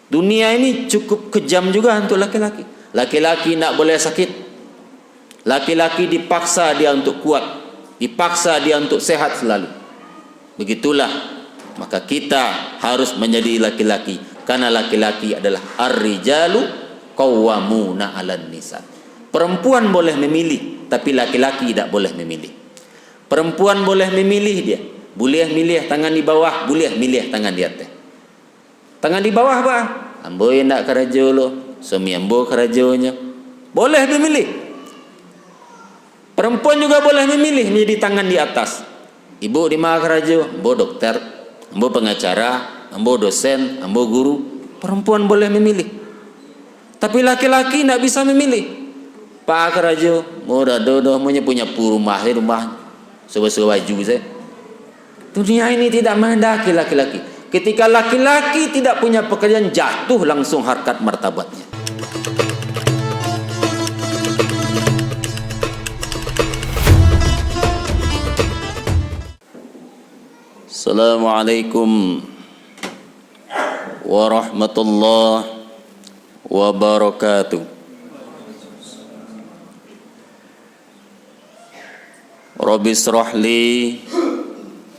Dunia ini cukup kejam juga untuk laki-laki. Laki-laki tak boleh sakit. Laki-laki dipaksa dia untuk kuat, dipaksa dia untuk sehat selalu. Begitulah, maka kita harus menjadi laki-laki, karena laki-laki adalah ar-rijalu qawwamuna 'alan nisa. Perempuan boleh memilih, tapi laki-laki tidak boleh memilih. Perempuan boleh memilih, dia boleh milih tangan di bawah, boleh milih tangan di atas. Tangan di bawah apa? Ambo yang nak kerja lo, suami ambo kerjanya. Boleh memilih. Perempuan juga boleh memilih menjadi tangan di atas. Ibu di mana kerja? Ambo dokter, ambo pengacara, ambo dosen, ambo guru. Perempuan boleh memilih. Tapi laki-laki tidak bisa memilih. Pak kerja, mau dodo, mau punya rumah, sebuah baju saya. Dunia ini tidak menghendaki laki-laki. Ketika laki-laki tidak punya pekerjaan, jatuh langsung harkat martabatnya. Assalamualaikum warahmatullahi wabarakatuh. Rabbi shrah li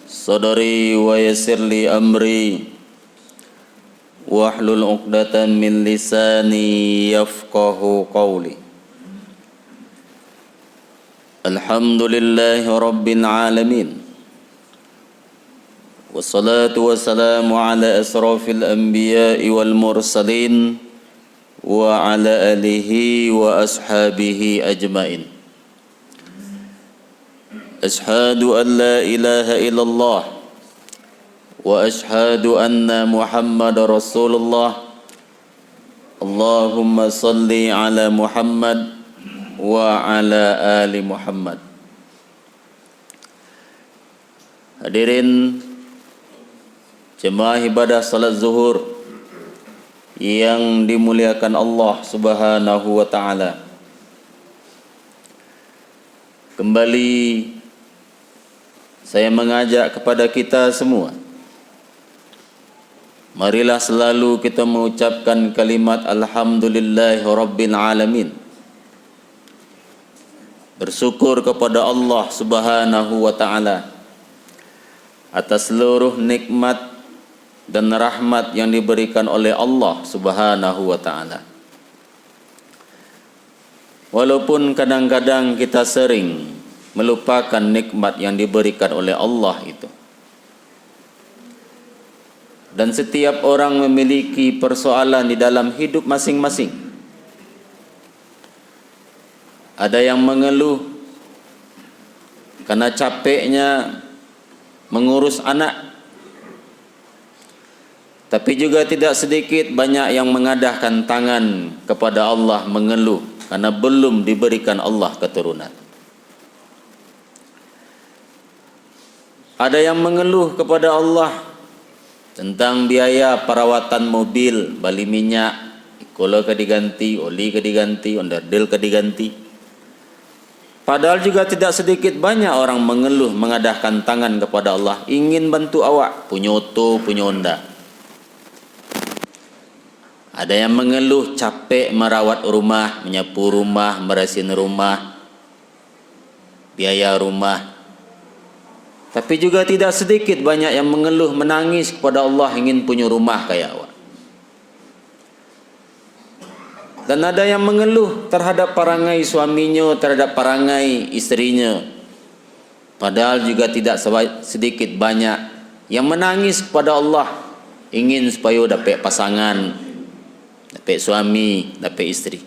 sadri wa yassir li amri wahlul 'uqdatam min lisani yafqahu qawli. Alhamdulillahi rabbil alamin. Wassalatu wassalamu ala asrafil anbiya'i wal mursalin wa ala alihi wa ashabihi ajmain. Ashhadu an la ilaha illallah wa ashhadu anna Muhammadar Rasulullah. Allahumma salli ala Muhammad wa ala ali Muhammad. Hadirin jemaah ibadah salat zuhur yang dimuliakan Allah Subhanahu wa taala. Kembali saya mengajak kepada kita semua, marilah selalu kita mengucapkan kalimat Alhamdulillahi Rabbil Alamin. Bersyukur kepada Allah Subhanahu wa ta'ala atas seluruh nikmat dan rahmat yang diberikan oleh Allah Subhanahu wa ta'ala. Walaupun kadang-kadang kita sering melupakan nikmat yang diberikan oleh Allah itu. Dan setiap orang memiliki persoalan di dalam hidup masing-masing. Ada yang mengeluh karena capeknya mengurus anak. Tapi juga tidak sedikit banyak yang mengadahkan tangan kepada Allah mengeluh karena belum diberikan Allah keturunan. Ada yang mengeluh kepada Allah tentang biaya perawatan mobil, bali minyak, kola ke diganti, oli ke diganti, onderdil ke diganti. Padahal juga tidak sedikit banyak orang mengeluh, mengadahkan tangan kepada Allah, ingin bantu awak, punya oto, punya Honda. Ada yang mengeluh capek merawat rumah, menyapu rumah, meresin rumah, biaya rumah. Tapi juga tidak sedikit banyak yang mengeluh, menangis kepada Allah, ingin punya rumah kayak awak. Dan ada yang mengeluh terhadap perangai suaminya, terhadap perangai istrinya. Padahal juga tidak sedikit banyak yang menangis kepada Allah, ingin supaya dapat pasangan, dapat suami, dapat istri.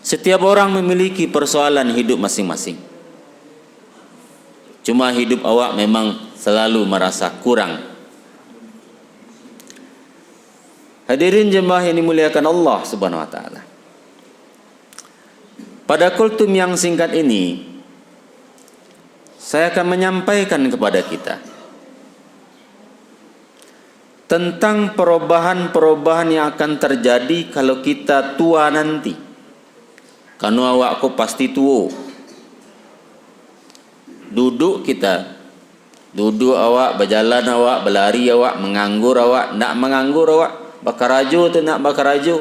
Setiap orang memiliki persoalan hidup masing-masing. Cuma hidup awak memang selalu merasa kurang. Hadirin jemaah yang dimuliakan Allah Subhanahu wa taala. Pada kultum yang singkat ini, saya akan menyampaikan kepada kita tentang perubahan-perubahan yang akan terjadi kalau kita tua nanti. Karena awakku pasti tua. Duduk kita Duduk awak, berjalan awak, berlari awak, menganggur awak, nak menganggur awak, bakarajo tu nak bakarajo.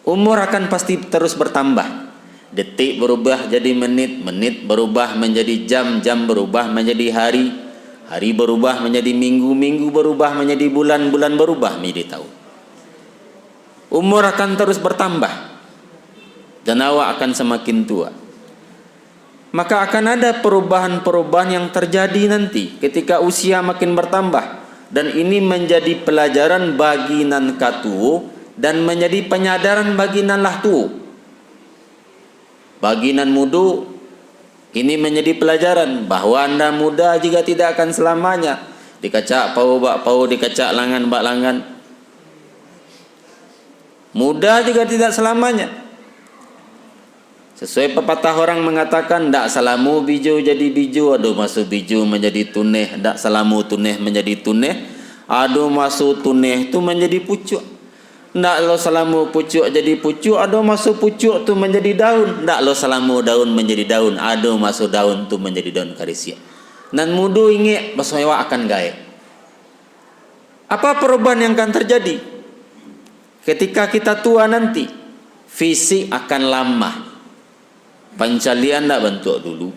Umur akan pasti terus bertambah. Detik berubah jadi menit, menit berubah menjadi jam, jam berubah menjadi hari, hari berubah menjadi minggu, minggu berubah menjadi bulan, bulan berubah menjadi tahun. Umur akan terus bertambah dan awak akan semakin tua. Maka akan ada perubahan-perubahan yang terjadi nanti ketika usia makin bertambah, dan ini menjadi pelajaran bagi nan katuo dan menjadi penyadaran bagi nan lah tuo. Bagi nan muda ini menjadi pelajaran bahawa anda muda juga tidak akan selamanya. Dikacak pau bak pau, dikacak langan bak langan. Muda juga tidak selamanya. Sesuai pepatah orang mengatakan, ndak salamu biju jadi biju, ado masuk biju menjadi tuneh, ndak salamu tuneh menjadi tuneh, ado masuk tuneh tu menjadi pucuk. Ndak lo salamu pucuk jadi pucuk, ado masuk pucuk tu menjadi daun. Ndak lo salamu daun menjadi daun, ado masuk daun tu menjadi daun karisia. Nan mudu ingat basoewa akan gae. Apa perubahan yang akan terjadi ketika kita tua nanti? Fisik akan lamah. Pancalian tak bentuk dulu,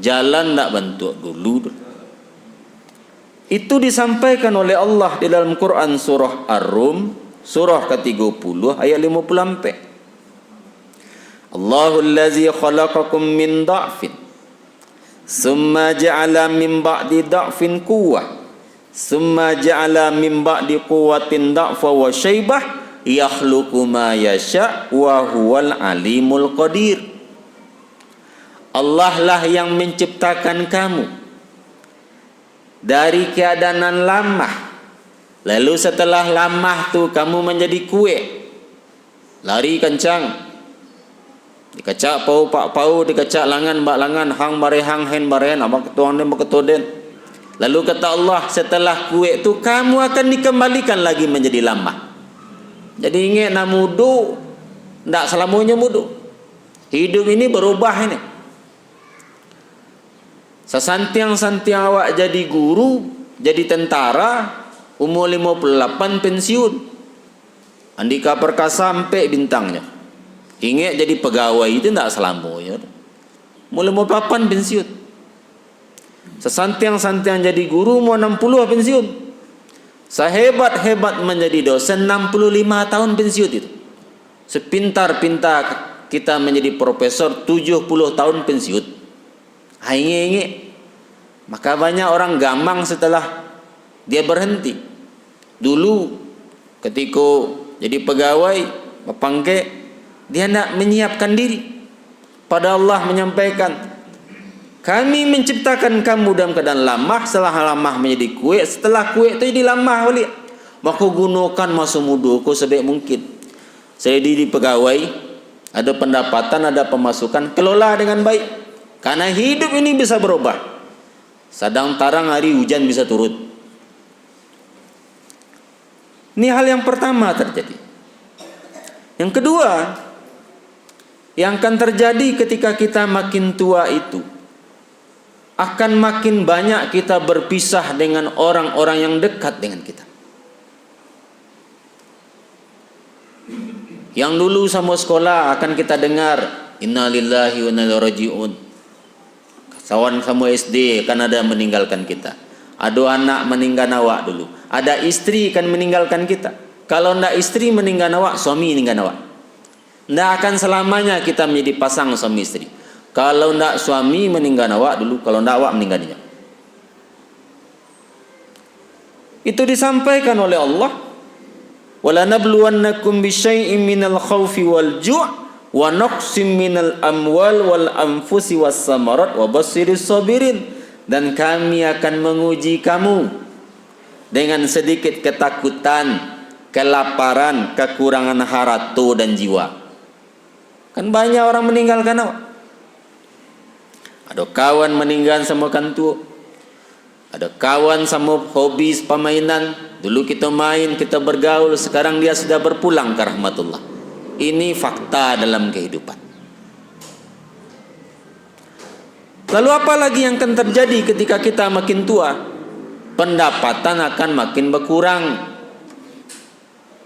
jalan tak bentuk dulu. Itu disampaikan oleh Allah di dalam Quran surah Ar-Rum, surah ke-30 ayat 54. Allahul ladzi khalaqakum min dha'fin summa ja'ala min ba'di dha'fin quwwah summa ja'ala min ba'di quwwatin dha'fa wa syaibah yakhluqu ma yasha' wa huwal alimul qadir. Allah lah yang menciptakan kamu dari keadaan lamah, lalu setelah lamah tu kamu menjadi kuat, lari kencang, dikacak pau pak pau, dikacak langan bak langan, hang bare hang hen bare abak ketuang den baketoden. Lalu kata Allah, setelah kuat tu kamu akan dikembalikan lagi menjadi lamah. Jadi ingat nak mudu, ndak selamanya mudu. Hidup ini berubah ini. Sesantiang-santiang awak jadi guru, jadi tentara, umur 58 pensiun. Andika Perkasa sampai bintangnya. Ingat jadi pegawai itu tidak selamanya. Umur 58 pensiun. Sesantiang-santiang jadi guru, umur 60 pensiun. Sehebat-hebat menjadi dosen, 65 tahun pensiun itu. Sepintar-pintar kita menjadi profesor, 70 tahun pensiun. Ingat. Maka banyak orang gamang setelah dia berhenti. Dulu ketika jadi pegawai, bapangke, dia nak menyiapkan diri. Pada Allah menyampaikan, kami menciptakan kamu dalam keadaan lamah, setelah lamah menjadi kuat, setelah kuat itu jadi lamah balik. Maka gunakan masa mudaku sebaik mungkin. Saya di pegawai, ada pendapatan, ada pemasukan, kelola dengan baik. Karena hidup ini bisa berubah. Sadang tarang hari hujan bisa turut. Ini hal yang pertama terjadi. Yang kedua, yang akan terjadi ketika kita makin tua itu, akan makin banyak kita berpisah dengan orang-orang yang dekat dengan kita. Yang dulu sama sekolah akan kita dengar, innalillahi wa inna ilaihi raji'un. Kawan sama SD kan ada meninggalkan kita. Ada anak meninggal awak dulu. Ada istri kan meninggalkan kita. Kalau ndak istri meninggal awak, suami meninggal awak. Ndak akan selamanya kita menjadi pasang suami istri. Kalau ndak suami meninggal awak dulu, kalau ndak awak meninggal dia. Itu disampaikan oleh Allah. Wala nabluwannakum bisyai'in minal khaufi wal ju' wa naqsim minal amwal wal anfusi was samarat wa basiris sabirin, dan kami akan menguji kamu dengan sedikit ketakutan, kelaparan, kekurangan harta dan jiwa. Kan banyak orang meninggalkan awak. Ada kawan meninggal sama kantu, ada kawan sama hobi permainan. Dulu kita main, kita bergaul, sekarang dia sudah berpulang ke rahmatullah. Ini fakta dalam kehidupan. Lalu apa lagi yang akan terjadi ketika kita makin tua? Pendapatan akan makin berkurang.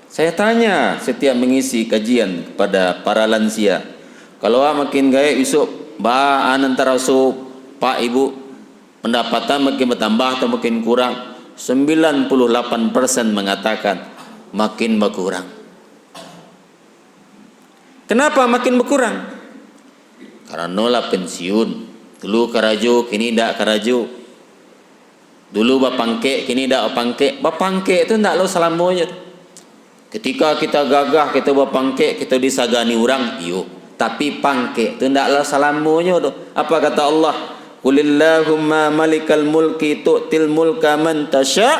Saya tanya setiap mengisi kajian kepada para lansia, kalau makin gaya isuk ba antara so pak ibu, pendapatan makin bertambah atau makin kurang? 98% mengatakan makin berkurang. Kenapa makin berkurang? Karena nolak pensiun. Dulu karajo, kini tidak karajo. Dulu bapangke, kini tidak bapangke. Bapangke itu tidak lo selamanya. Ketika kita gagah, kita bapangke, kita disagani orang, iyo. Tapi pangke itu tidak lo selamanya. Apa kata Allah? Qulillahumma malikal mulki tu'til mulka man tasha'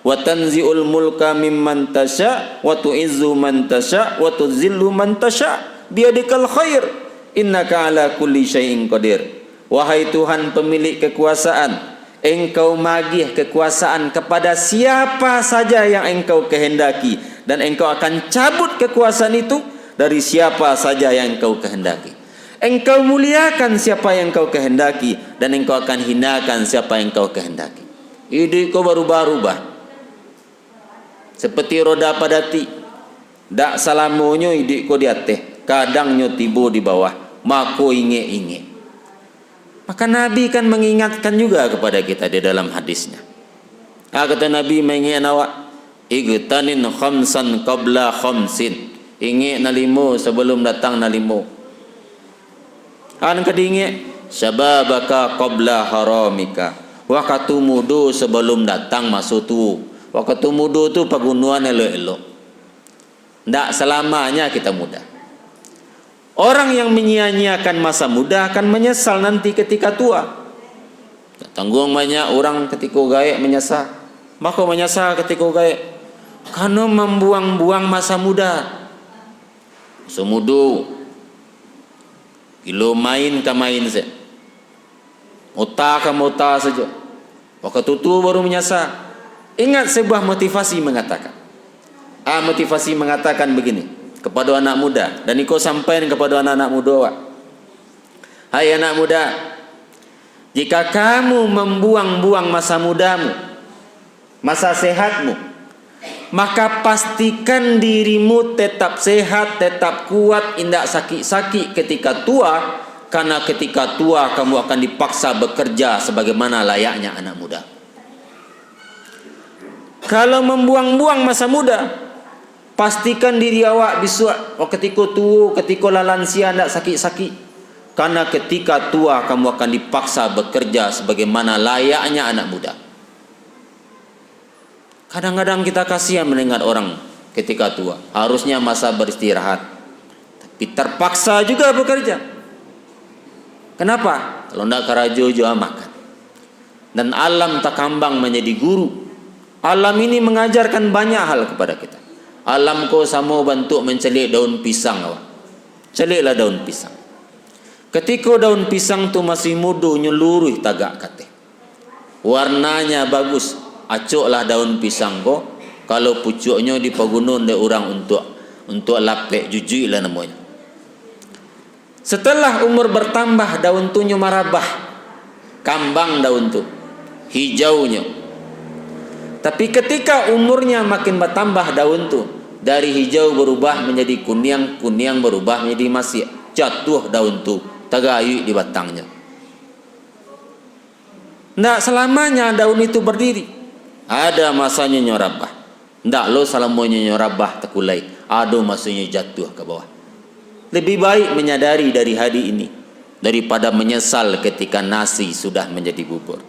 wa tanzi'ul mulka mimman tasha' wa tu'izzu man tasha' wa tuzillu man tasha' biyadikal khair innaka ala kulli syai'in qadir. Wahai Tuhan pemilik kekuasaan, Engkau magih kekuasaan kepada siapa saja yang Engkau kehendaki, dan Engkau akan cabut kekuasaan itu dari siapa saja yang Engkau kehendaki. Engkau muliakan siapa yang Engkau kehendaki, dan Engkau akan hinakan siapa yang Engkau kehendaki. Hidup kau berubah-ubah seperti roda padati. Dak salamonyo hidup kau di atas, kadang nyo tibo di bawah, mako inge-inge. Maka Nabi kan mengingatkan juga kepada kita di dalam hadisnya. Kata Nabi mengingatkan awak, igtanin khamsan qabla khamsin. Ingat nalimo sebelum datang nalimo. An kedinge syababaka qabla haramika. Waktu muda sebelum datang masuk tu. Waktu muda tu pagunuan elok-elok. Ndak selamanya kita muda. Orang yang menyia-nyiakan masa muda akan menyesal nanti ketika tua. Tanggung banyak orang ketika gaek menyesal. Maka menyesal ketika gaek karena membuang-buang masa muda. Semudu kilo main ke main saja, otak ke otak saja. Waktu itu baru menyesal. Ingat sebuah motivasi mengatakan. Motivasi mengatakan begini kepada anak muda, dan ikut sampaikan kepada anak-anak muda. Hai anak muda, jika kamu membuang-buang masa mudamu, masa sehatmu, maka pastikan dirimu tetap sehat, tetap kuat, tidak sakit-sakit ketika tua, karena ketika tua kamu akan dipaksa bekerja sebagaimana layaknya anak muda. Kalau membuang-buang masa muda, pastikan diri awak bisa ketika tua, ketika lansia tidak sakit-sakit. Karena ketika tua kamu akan dipaksa bekerja sebagaimana layaknya anak muda. Kadang-kadang kita kasihan mendengar orang ketika tua, harusnya masa beristirahat, tapi terpaksa juga bekerja. Kenapa? Kalau tidak karajo juga makan. Dan alam takambang menjadi guru. Alam ini mengajarkan banyak hal kepada kita. Alam ko samo bantu mencelik daun pisang awak. Celiklah daun pisang. Ketika daun pisang tu masih muda, nyeluruh tagak kate. Warnanya bagus. Acuklah daun pisang ko. Kalau pucuknya dipagunun oleh orang untuk lapek jujui lah namanya. Setelah umur bertambah, daun tu marabah. Kambang daun tu. Hijaunya. Tapi ketika umurnya makin bertambah daun tu, dari hijau berubah menjadi kuning, kuning berubah menjadi masih, jatuh daun tu, tagayu di batangnya. Tidak selamanya daun itu berdiri. Ada masanya nyorabah. Tidak lo selamanya nyorabah tekulai. Ada masanya jatuh ke bawah. Lebih baik menyadari dari hari ini daripada menyesal ketika nasi sudah menjadi bubur.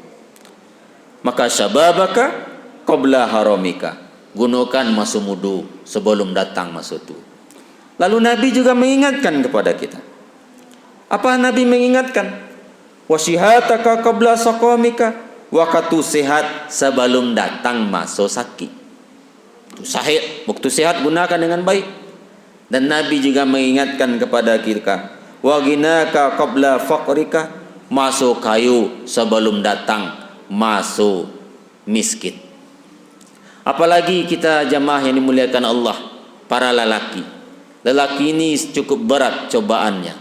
Maka syababaka qabla haramika, gunakan masa muda sebelum datang masa tua. Lalu Nabi juga mengingatkan kepada kita. Apa Nabi mengingatkan? Wasihataka qabla saqamika, waktu sehat sebelum datang masa sakit. Waktu sehat gunakan dengan baik. Dan Nabi juga mengingatkan kepada kita, wa ghinaka qabla faqrika, masa kayu sebelum datang masa miskin. Apalagi kita jamaah yang dimuliakan Allah, para lelaki. Lelaki ini cukup berat cobaannya.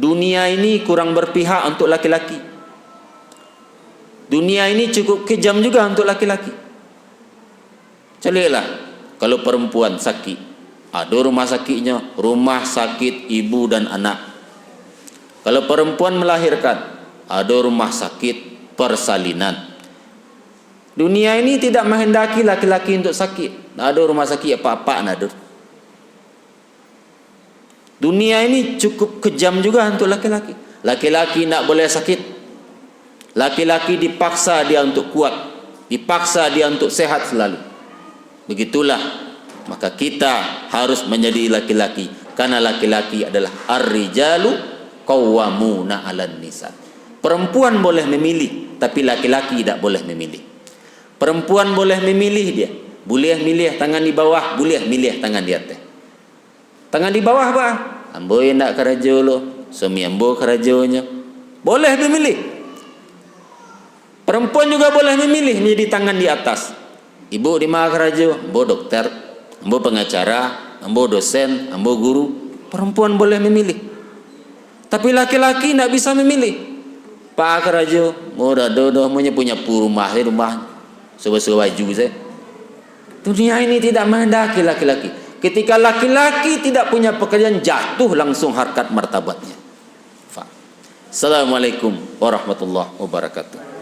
Dunia ini kurang berpihak untuk laki-laki. Dunia ini cukup kejam juga untuk laki-laki. Celilah kalau perempuan sakit, ada rumah sakitnya, rumah sakit ibu dan anak. Kalau perempuan melahirkan, ada rumah sakit persalinan. Dunia ini tidak menghendaki laki-laki untuk sakit. Ada rumah sakit apa-apa ada. Dunia ini cukup kejam juga untuk laki-laki. Laki-laki tidak boleh sakit. Laki-laki dipaksa dia untuk kuat, dipaksa dia untuk sehat selalu. Begitulah, maka kita harus menjadi laki-laki, karena laki-laki adalah ar-rijalu qawwamuna 'alan nisa. Perempuan boleh memilih, tapi laki-laki tidak boleh memilih. Perempuan boleh memilih dia, boleh milih tangan di bawah, boleh milih tangan di atas. Tangan di bawah apa? Ambo nak kerja lo, suami ambo kerjanya. Boleh memilih. Perempuan juga boleh memilih menjadi tangan di atas. Ibu di mana kerja? Ambo dokter, ambo pengacara, ambo dosen, ambo guru. Perempuan boleh memilih. Tapi laki-laki tidak bisa memilih. Pak kerja, mudah dodo punya rumah, sebuah baju saya. Dunia ini tidak menghendaki laki-laki. Ketika laki-laki tidak punya pekerjaan, jatuh langsung harkat martabatnya. Assalamualaikum warahmatullahi wabarakatuh.